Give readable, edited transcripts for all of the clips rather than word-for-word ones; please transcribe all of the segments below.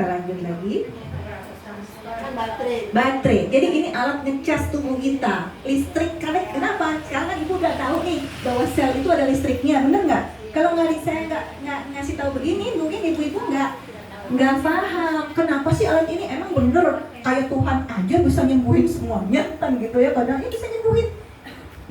kita lanjut lagi. Baterai. Jadi ini alat ngecas tubuh kita. Listrik, karena kenapa? Karena ibu udah tahu nih bahwa sel itu ada listriknya, bener nggak? Kalau saya nggak ngasih tahu begini, mungkin ibu-ibu nggak paham. Kenapa sih alat ini emang bener kayak Tuhan aja bisa nyembuhin semuanya kan gitu ya? Kadang ini bisa nyembuhin.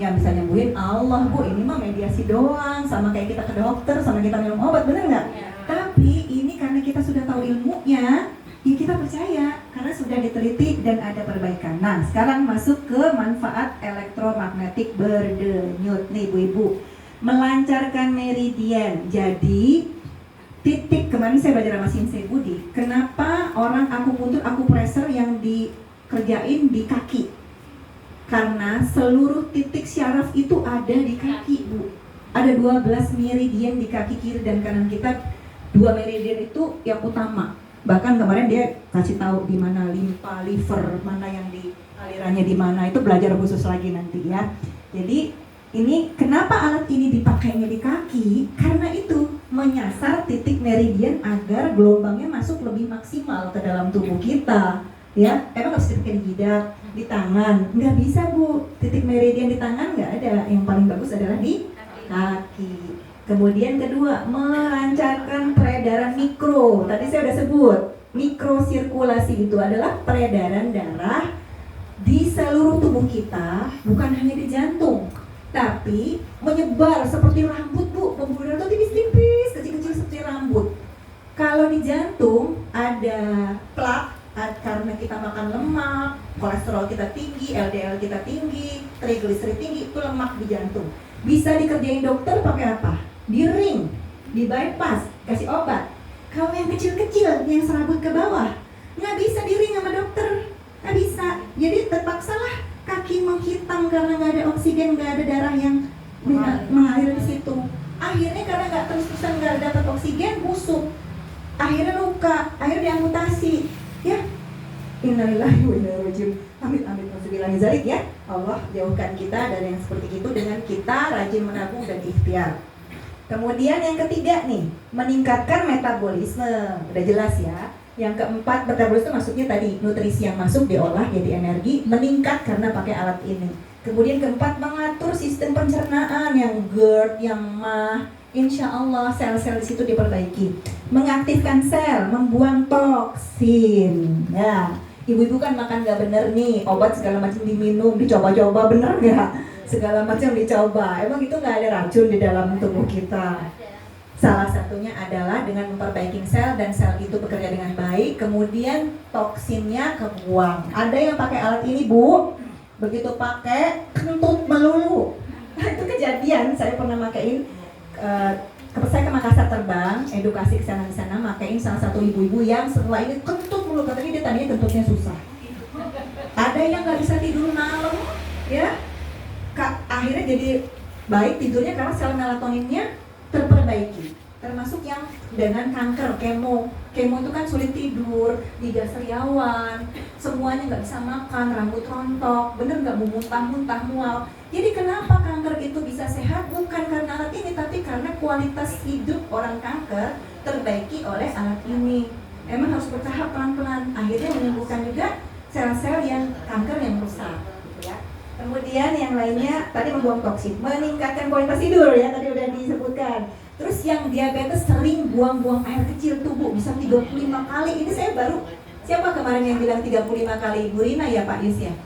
Yang bisa nyembuhin Allah, Bu. Ini mah mediasi doang, sama kayak kita ke dokter, sama kita minum obat, bener nggak? Tapi ini karena kita sudah tahu ilmunya, ya kita percaya karena sudah diteliti dan ada perbaikan. Nah, sekarang masuk ke manfaat elektromagnetik berdenyut nih ibu-ibu. Melancarkan meridian. Jadi titik, kemarin saya belajar sama Sensei Budi, kenapa orang akupunktur yang dikerjain di kaki? Karena seluruh titik syaraf itu ada di kaki, Bu. Ada 12 meridian di kaki kiri dan kanan kita. 2 meridian itu yang utama. Bahkan kemarin dia kasih tahu di mana limpa, liver, mana yang di alirannya di mana. Itu belajar khusus lagi nanti ya. Jadi ini kenapa alat ini dipakainya di kaki? Karena itu menyasar titik meridian agar gelombangnya masuk lebih maksimal ke dalam tubuh kita. Ya, emang harus dipakai di jidat, di tangan? Nggak bisa, Bu. Titik meridian di tangan nggak ada. Yang paling bagus adalah di kaki. Kemudian kedua, melancarkan peredaran mikro. Tadi saya udah sebut, mikrosirkulasi itu adalah peredaran darah di seluruh tubuh kita, bukan hanya di jantung, tapi menyebar seperti rambut, Bu. Pembuluh darah itu tipis-tipis, kecil-kecil seperti rambut. Kalau di jantung ada plak, karena kita makan lemak, kolesterol kita tinggi, LDL kita tinggi, trigliserid tinggi, itu lemak di jantung. Bisa dikerjain dokter pakai apa? Di ring, di bypass, kasih obat. Kalau yang kecil-kecil, yang serabut ke bawah, nggak bisa di ring sama dokter, nggak bisa. Jadi terpaksalah kaki menghitam karena nggak ada oksigen, nggak ada darah yang mengalir di situ. Akhirnya karena nggak terus-terusan nggak dapat oksigen, busuk. Akhirnya luka, akhirnya diamputasi. Ya, innalillahi wa inna ilaihi raji'un. Amin amin wassalamu zalik ya. Allah jauhkan kita dari yang seperti itu dengan kita rajin menabung dan ikhtiar. Kemudian yang ketiga nih, meningkatkan metabolisme. Udah jelas ya. Yang keempat, metabolisme maksudnya tadi nutrisi yang masuk diolah jadi energi, meningkat karena pakai alat ini. Kemudian keempat, mengatur sistem pencernaan yang GERD, yang MAH. Insya Allah sel-sel di situ diperbaiki. Mengaktifkan sel, membuang toksin. Ya, ibu-ibu kan makan nggak bener nih, obat segala macam diminum, dicoba-coba, bener nggak? Segala macam dicoba. Emang itu nggak ada racun di dalam tubuh kita? Salah satunya adalah dengan memperbaiki sel dan sel itu bekerja dengan baik, kemudian toksinnya kebuang. Ada yang pakai alat ini, Bu, begitu pakai kentut melulu. Itu kejadian, saya pernah pakaiin. Saya ke Makassar terbang, edukasi ke sana di sana, makain salah satu ibu-ibu yang setelah ini kentut mulu, katanya dia tadinya kentutnya susah. Ada yang nggak bisa tidur malam, ya, akhirnya jadi baik tidurnya karena sel melatoninnya terperbaiki. Termasuk yang dengan kanker, kemo itu kan sulit tidur, lidah sariawan, semuanya nggak bisa makan, rambut rontok, bener nggak, muntah-muntah, mual. Jadi kenapa kanker itu bisa sehat? Bukan karena alat ini, tapi karena kualitas hidup orang kanker terbaiki oleh alat ini. Emang harus bertahap pelan-pelan, akhirnya menyembuhkan juga sel-sel yang kanker yang rusak, gitu ya. Kemudian yang lainnya tadi membuang toksin, meningkatkan kualitas tidur ya, tadi udah disebutkan. Terus yang diabetes sering buang-buang air kecil tubuh, bisa 35 kali. Ini saya baru, siapa kemarin yang bilang 35 kali? Bu Rina ya Pak Yus ya?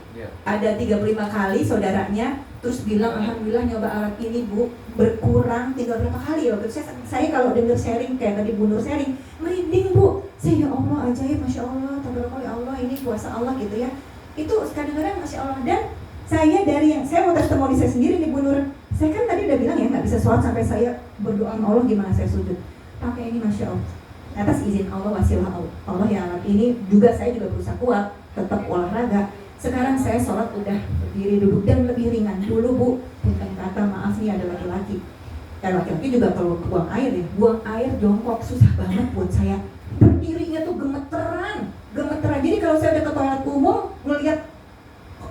Ada 35 kali saudaranya, terus bilang alhamdulillah nyoba alat ini Bu, berkurang 35 kali. Waktu saya kalau dengar sharing kayak tadi Bu Nur sharing, merinding Bu. Saya ya Allah ajaib, Masya Allah, tabarakallah Allah, ini kuasa Allah gitu ya. Itu kadang-kadang Masya Allah. Dan saya dari yang, saya mau testimoni saya sendiri nih Bu Nur. Saya kan tadi udah bilang ya nggak bisa sholat sampai saya berdoa sama Allah gimana saya sujud. Pakai ini Masya Allah. Atas izin Allah, wasilah Allah ya, alat ini juga saya juga berusaha kuat, tetap olahraga. Sekarang saya sholat udah berdiri duduk dan lebih ringan. Dulu Bu, bukan kata maaf nih ada laki-laki. Laki-laki juga kalau buang air ya, buang air jongkok susah banget buat saya. Berdirinya tuh gemeteran. Jadi kalau saya udah ke toilet umum ngelihat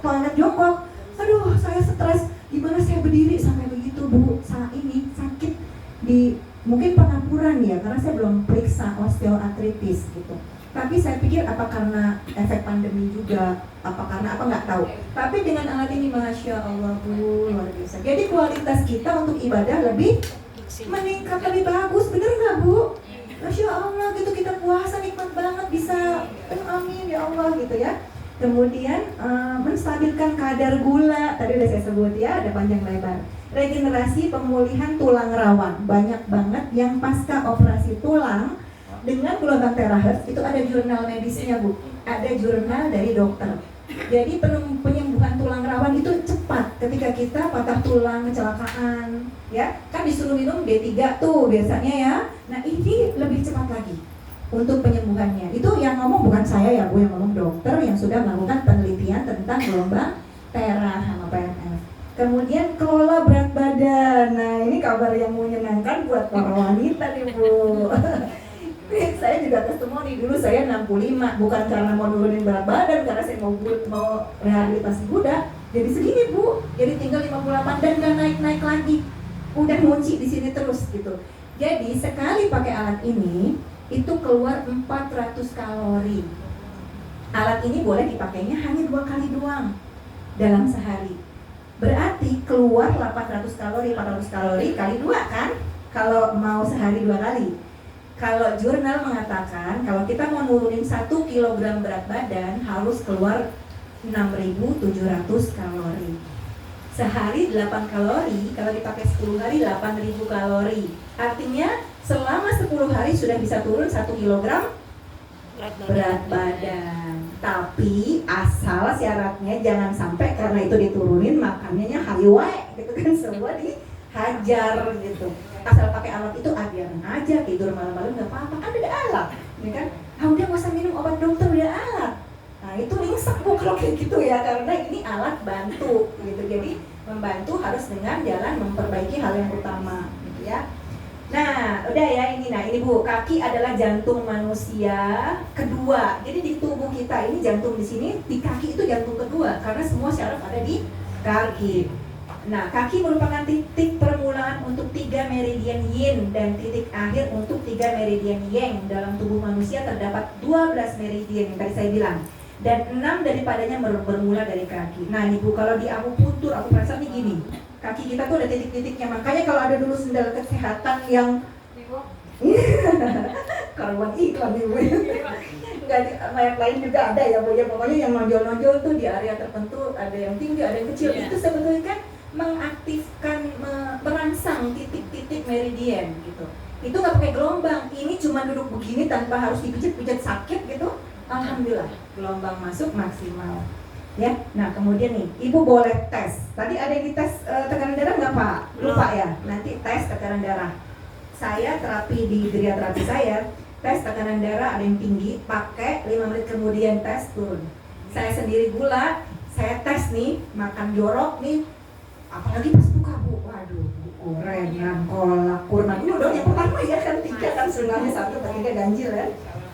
toilet jongkok, aduh saya stres. Gimana saya berdiri sampai begitu Bu? Saat ini sakit di mungkin pengapuran ya, karena saya belum periksa osteoartritis gitu. Tapi saya pikir apa karena efek pandemi juga, apa karena apa nggak tahu. Tapi dengan alat ini Masya Allah Bu, luar biasa. Jadi kualitas kita untuk ibadah lebih meningkat, lebih bagus, bener nggak Bu? Masya Allah gitu, kita puasa nikmat banget bisa, amin ya Allah gitu ya. Kemudian menstabilkan kadar gula, tadi udah saya sebut ya, ada panjang lebar. Regenerasi pemulihan tulang rawan, banyak banget yang pasca operasi tulang dengan gelombang terahertz itu ada jurnal medisnya Bu, ada jurnal dari dokter. Jadi penyembuhan tulang rawan itu cepat ketika kita patah tulang, kecelakaan, ya kan disuruh minum D3 tuh biasanya ya. Nah ini lebih cepat lagi untuk penyembuhannya. Itu yang ngomong bukan saya ya Bu, yang ngomong dokter yang sudah melakukan penelitian tentang gelombang tera sama PMF. Kemudian kelola berat badan. Nah ini kabar yang menyenangkan buat para wanita nih Bu. Saya juga testimoni, dulu saya 65, bukan karena mau nurunin berat badan, karena saya mau rehabilitasi kuda. Jadi segini Bu, jadi tinggal 58 dan gak naik-naik lagi. Udah ngunci di sini terus gitu. Jadi sekali pakai alat ini, itu keluar 400 kalori. Alat ini boleh dipakainya hanya 2 kali doang dalam sehari. Berarti keluar 800 kalori, 400 kalori kali 2 kan? Kalau mau sehari 2 kali. Kalau jurnal mengatakan kalau kita mau nurunin 1 kg berat badan harus keluar 6.700 kalori. Sehari 8 kalori, kalau dipakai 10 hari 8.000 kalori. Artinya selama 10 hari sudah bisa turun 1 kg berat badan. Tapi asal syaratnya jangan sampai karena itu diturunin makannya hayu wae gitu kan, semua dihajar gitu. Asal pakai alat itu biarin aja, tidur malam-malam nggak apa-apa, kan ada alat, ya kan? Udah nggak usah minum obat dokter, udah alat. Nah itu ringsek Bu kalau kayak gitu ya, karena ini alat bantu gitu. Jadi membantu harus dengan jalan memperbaiki hal yang utama, gitu ya. Nah udah ya ini, nah ini Bu, kaki adalah jantung manusia kedua. Jadi di tubuh kita ini jantung di sini, di kaki itu jantung kedua, karena semua syaraf ada di kaki. Nah, kaki merupakan titik permulaan untuk 3 meridian yin dan titik akhir untuk 3 meridian yang. Dalam tubuh manusia terdapat 12 meridian yang tadi saya bilang, dan 6 daripadanya bermula dari kaki. Nah, ini Bu, kalau di akupuntur, aku perasa nih gini, kaki kita tuh ada titik-titiknya. Makanya kalau ada dulu sendal kesehatan yang karuan iklan nih Bu. Enggak, yang lain juga ada ya Bu ya. Pokoknya yang nonjol-nonjol tuh di area tertentu, ada yang tinggi, ada yang kecil. Itu sebetulnya kan mengaktifkan, merangsang titik-titik meridian gitu. Itu nggak pakai gelombang, ini cuma duduk begini tanpa harus dipijat-pijat sakit gitu. Alhamdulillah, gelombang masuk maksimal. Ya, nah kemudian nih, Ibu boleh tes. Tadi ada yang dites tekanan darah nggak Pak? Lupa ya, nanti tes tekanan darah. Saya terapi di geriaterapi saya, tes tekanan darah ada yang tinggi, pakai 5 menit kemudian tes turun. Saya sendiri gula, saya tes nih, makan jorok nih. Apalagi pas buka Bu, waduh, gorengan, kolak, kurma dulu dong yang pertama ya kan 3 kan setengahnya 1, 3 ganjil ya.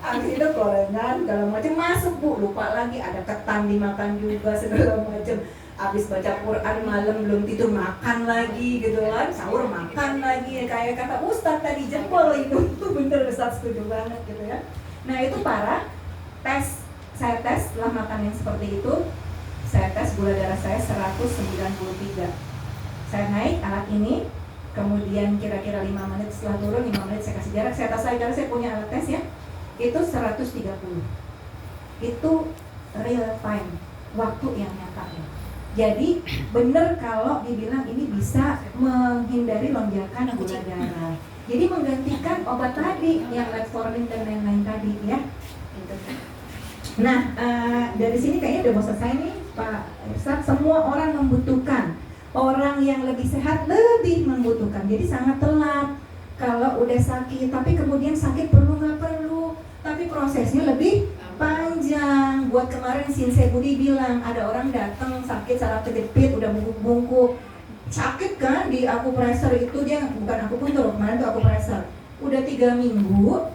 Habis itu gorengan, segala macam masuk Bu, lupa lagi ada ketan dimakan juga segala macam. Habis baca Quran malam belum tidur makan lagi gitu kan, sahur makan lagi, kayak kata Ustadz tadi jempol itu tuh bener, Ustadz setuju banget gitu ya. Nah itu parah. Saya tes setelah makan yang seperti itu, saya tes gula darah saya 193. Saya naik alat ini, kemudian kira-kira 5 menit setelah turun, 5 menit saya kasih jarak, saya tes lagi karena saya punya alat tes ya. Itu 130. Itu real time, waktu yang nyata ya. Jadi benar kalau dibilang ini bisa menghindari lonjakan gula darah. Jadi menggantikan obat tadi yang metformin dan lain-lain tadi ya. Gitu. Nah dari sini kayaknya udah mau selesai nih Pak Irsad. Semua orang membutuhkan. Orang yang lebih sehat lebih membutuhkan. Jadi sangat telat kalau udah sakit. Tapi kemudian sakit perlu nggak perlu. Tapi prosesnya lebih panjang. Buat kemarin Shinsei Budi bilang ada orang datang sakit saraf kejepit udah bungkuk-bungkuk. Sakit kan di akupresur itu, dia bukan akupuntur, kemarin itu akupresur. Udah 3 minggu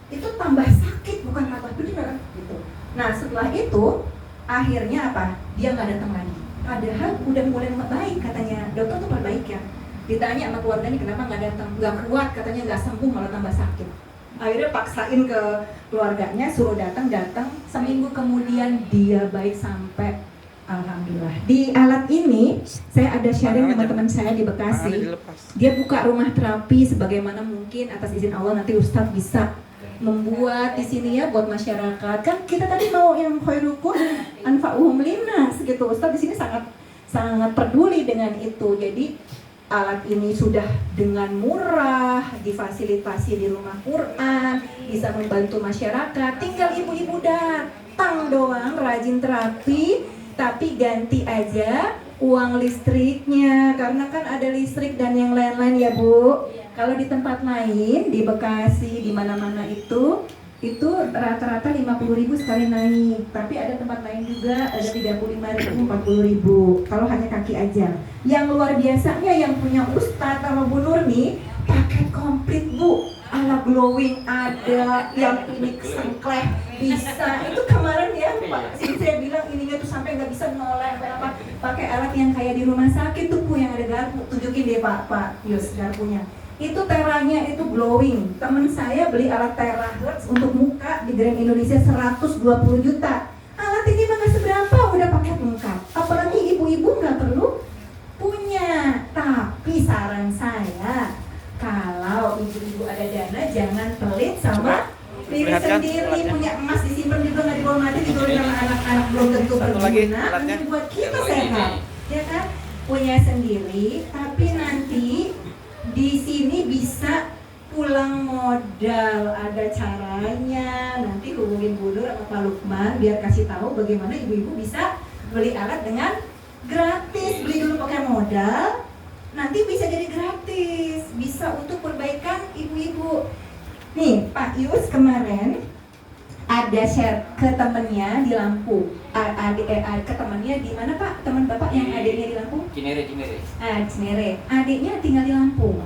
itu tambah sakit bukan tambah bener gitu. Nah setelah itu akhirnya apa? Dia nggak datang lagi. Padahal udah mulai baik katanya, dokter tuh perbaik ya. Ditanya sama keluarganya kenapa nggak datang, nggak kuat katanya, nggak sembuh malah tambah sakit. Akhirnya paksain ke keluarganya, suruh datang, seminggu kemudian dia baik sampai alhamdulillah. Di alat ini saya ada sharing sama teman saya di Bekasi. Dia buka rumah terapi sebagaimana mungkin atas izin Allah nanti Ustadz bisa membuat di sini ya buat masyarakat. Kan kita tadi mau yang khairukum anfa'uhum linnas gitu. Ustadz di sini sangat peduli dengan itu. Jadi alat ini sudah dengan murah difasilitasi di rumah Quran, bisa membantu masyarakat. Tinggal ibu-ibu datang doang rajin terapi, tapi ganti aja uang listriknya karena kan ada listrik dan yang lain-lain ya Bu. Kalau di tempat lain di Bekasi di mana-mana itu rata-rata 50.000 sekali naik, tapi ada tempat lain juga ada 35.000, 40.000 kalau hanya kaki aja. Yang luar biasanya yang punya Ustadz sama Bu Nur nih paket komplit Bu, ala glowing ada, yang ini sengkleh bisa. Itu kemarin ya Pak, saya bilang ininya tuh sampai nggak bisa noleh apa, pakai alat yang kayak di rumah sakit tuh Bu, yang ada garpu. Tunjukin deh Pak Yus garpunya. Itu teranya itu glowing. Temen saya beli alat terahertz untuk muka di Grand Indonesia 120 juta. Alat ini mah gak seberapa, udah paket lengkap. Apalagi ibu-ibu gak perlu punya. Tapi saran saya, kalau ibu-ibu ada dana jangan pelit sama diri sendiri. Punya emas disimpan juga gak dibawa mati, dibawa sama anak-anak belum tentu berguna. Nanti buat kita sehat, ya kan? Punya sendiri, tapi nanti di sini bisa pulang modal, ada caranya. Nanti hubungin Bu Nur sama Pak Lukman biar kasih tahu bagaimana ibu-ibu bisa beli alat dengan gratis. Beli dulu pakai modal, nanti bisa jadi gratis, bisa untuk perbaikan ibu-ibu. Nih Pak Yus kemarin ada share ke temennya di Lampung. Ke temennya di mana Pak? Teman Bapak yang adiknya di Lampung? Cinere. Cinere. Adiknya tinggal di Lampung.